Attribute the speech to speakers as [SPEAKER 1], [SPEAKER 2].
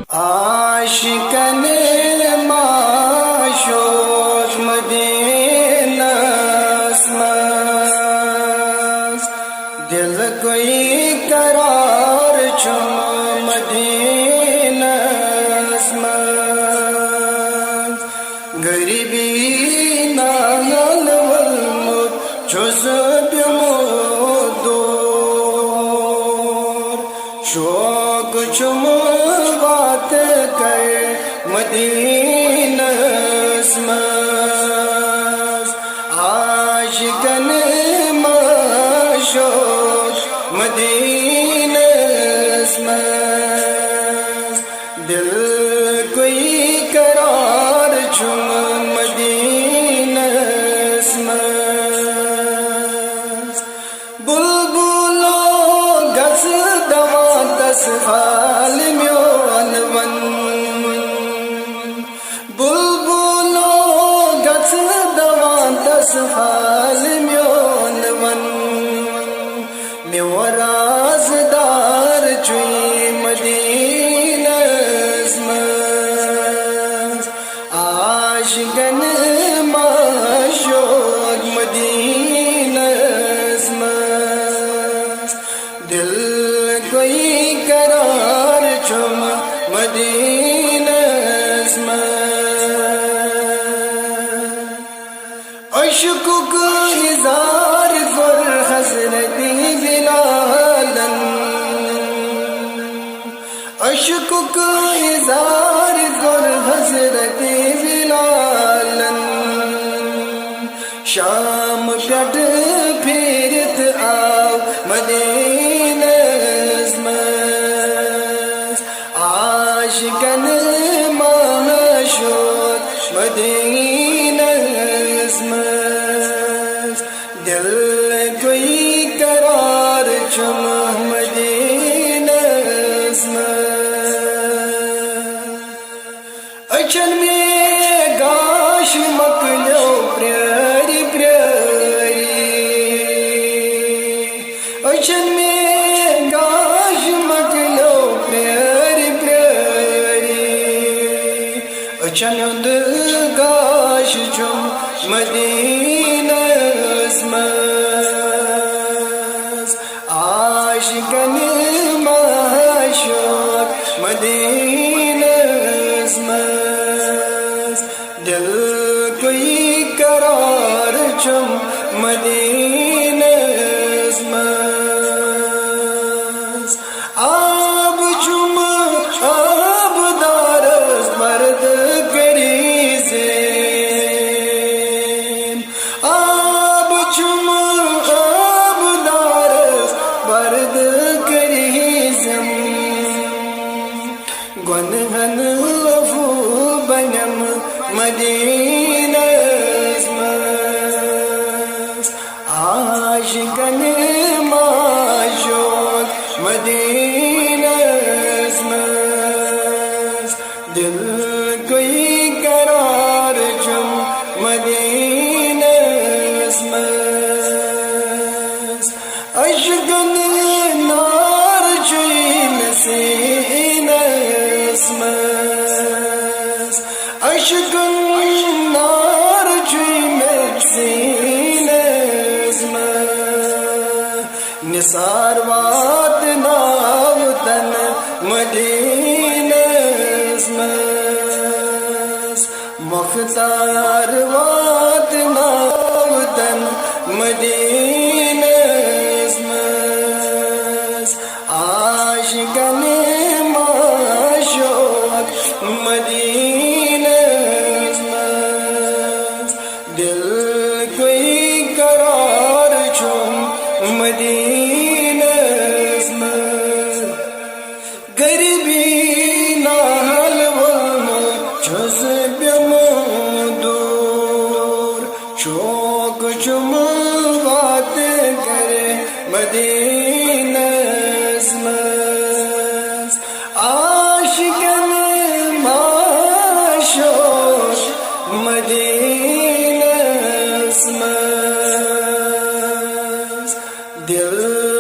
[SPEAKER 1] عاشقن معشوق مدینہ اسماس دل کوئی قرار چم مدینہ اسماس غریبی نال والموت چوز بیمودور شوق چم بات کر مدینہ اسماس عاشقن معشوق مدینہ اسماس دل کوئی قرار چم مدینہ اسماس بلبلو گز دوا دس حال میون ون بلبلو گز دوا دس حال میون ون میو رازدار چوئی مدینہ اسماس عاشقن معشوق مدینہ اسماس دل کوئی قرار چم مدینہ اسماس عشق کو اظہار کر حضرت بلالن عشق کو اظہار کر حضرت بلالن شام پٹ پھرت آو مدینہ اسماس عاشقن معشوق مدینہ اسماس دل کوئی قرار چم مدینہ اسماس اچھن میں گاش مکلو پریاری پریاری اچھن میں گاش مکلو پریاری پریاری اچھن گاش چم مدینہ اسماس عاشقن معشوق مدینہ اسماس دل کوئی قرار چم مدینہ اسماس آب چم آب دارس مرد کری زین آب چم آب دارس مرد کری زم گنہن لفو بنم مدینہ اسماس عاشقن معشوق مدینہ اسماس دل کوئی قرار چم مدینہ اسماس عشقن نار چوئی نسینہ اسماس عشقن نار چوئی نسینہ اسماس نثار وات ناوتن مدینہ اسماس مختار وات ناوتن مدینہ اسماس عاشقن معشوق مدینہ اسماس دل کوئی قرار چم مدینہ اسماس غریبی نال والموت چوز بیمودور شوق چم بات کرے مدینہ اسماس عاشقن معشوق مدینہ اسماس دل دل